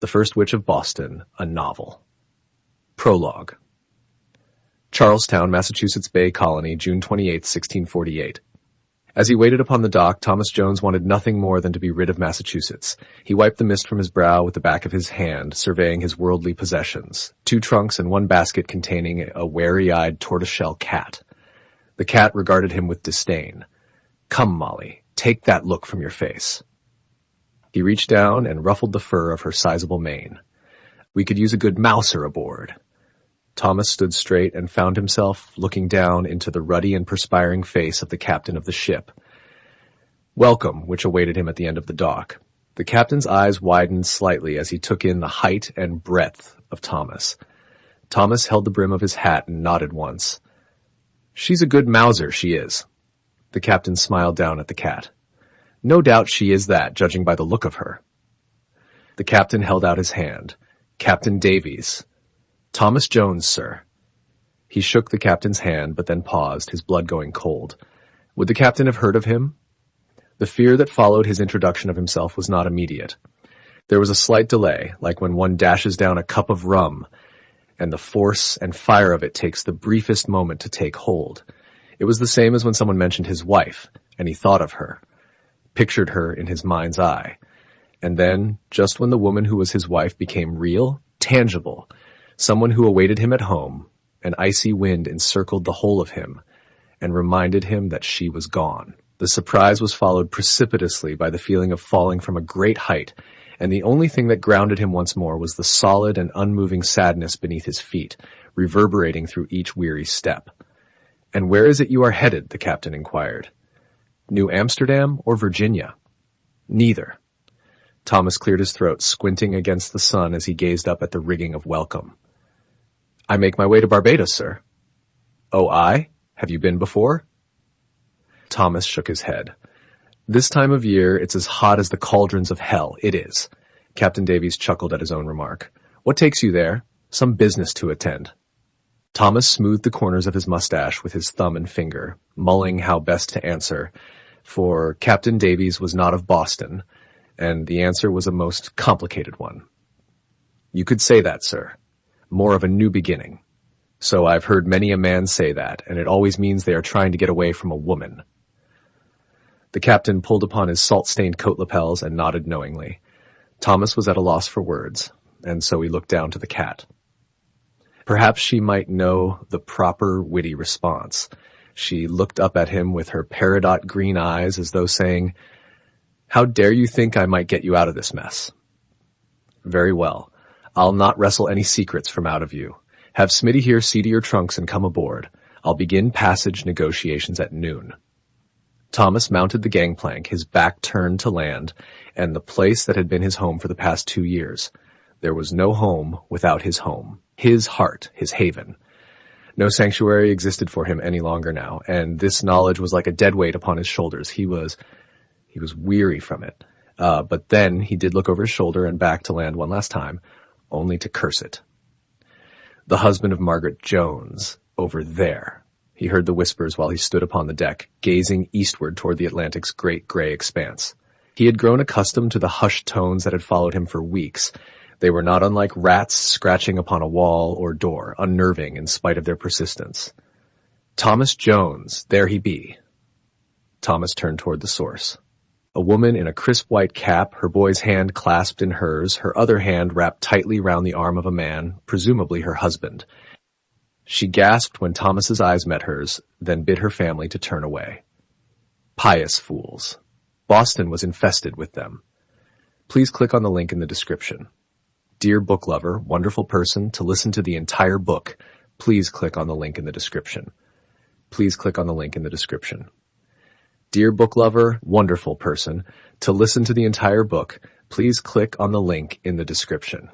The First Witch of Boston, a novel. Prologue. Charlestown, Massachusetts Bay Colony, June 28, 1648. As he waited upon the dock, Thomas Jones wanted nothing more than to be rid of Massachusetts. He wiped the mist from his brow with the back of his hand, surveying his worldly possessions, 2 trunks and 1 basket containing a wary-eyed tortoiseshell cat. The cat regarded him with disdain. "Come, Molly, take that look from your face." He reached down and ruffled the fur of her sizable mane. "We could use a good mouser aboard." Thomas stood straight and found himself looking down into the ruddy and perspiring face of the captain of the ship. Welcome, which awaited him at the end of the dock. The captain's eyes widened slightly as he took in the height and breadth of Thomas. Thomas held the brim of his hat and nodded once. "She's a good mouser, she is." The captain smiled down at the cat. "No doubt she is that, judging by the look of her." The captain held out his hand. "Captain Davies." "Thomas Jones, sir." He shook the captain's hand, but then paused, his blood going cold. Would the captain have heard of him? The fear that followed his introduction of himself was not immediate. There was a slight delay, like when one dashes down a cup of rum, and the force and fire of it takes the briefest moment to take hold. It was the same as when someone mentioned his wife, and he thought of her, pictured her in his mind's eye. And then, just when the woman who was his wife became real, tangible, someone who awaited him at home, an icy wind encircled the whole of him and reminded him that she was gone. The surprise was followed precipitously by the feeling of falling from a great height, and the only thing that grounded him once more was the solid and unmoving sadness beneath his feet, reverberating through each weary step. "And where is it you are headed?" the captain inquired. "New Amsterdam or Virginia?" "Neither." Thomas cleared his throat, squinting against the sun as he gazed up at the rigging of welcome. "I make my way to Barbados, sir." "Oh, aye? Have you been before?" Thomas shook his head. "This time of year it's as hot as the cauldrons of hell, it is." Captain Davies chuckled at his own remark. "What takes you there?" "Some business to attend." Thomas smoothed the corners of his mustache with his thumb and finger, mulling how best to answer, for Captain Davies was not of Boston, and the answer was a most complicated one. "You could say that, sir. More of a new beginning. So I've heard many a man say that, and it always means they are trying to get away from a woman." The captain pulled upon his salt-stained coat lapels and nodded knowingly. Thomas was at a loss for words, and so he looked down to the cat. Perhaps she might know the proper witty response. She looked up at him with her peridot green eyes as though saying, "How dare you think I might get you out of this mess?" "Very well. I'll not wrestle any secrets from out of you. Have Smitty here see to your trunks and come aboard. I'll begin passage negotiations at noon." Thomas mounted the gangplank, his back turned to land, and the place that had been his home for the past 2 years. There was no home without his home, his heart, his haven. No sanctuary existed for him any longer now, and this knowledge was like a dead weight upon his shoulders. He was weary from it. But then he did look over his shoulder and back to land one last time, only to curse it. The husband of Margaret Jones, over there. He heard the whispers while he stood upon the deck, gazing eastward toward the Atlantic's great gray expanse. He had grown accustomed to the hushed tones that had followed him for weeks. They were not unlike rats scratching upon a wall or door, unnerving in spite of their persistence. "Thomas Jones, there he be." Thomas turned toward the source. A woman in a crisp white cap, her boy's hand clasped in hers, her other hand wrapped tightly round the arm of a man, presumably her husband. She gasped when Thomas's eyes met hers, then bid her family to turn away. Pious fools. Boston was infested with them. Please click on the link in the description. Dear book lover, wonderful person, to listen to the entire book, please click on the link in the description. Please click on the link in the description. Dear book lover, wonderful person, to listen to the entire book, please click on the link in the description.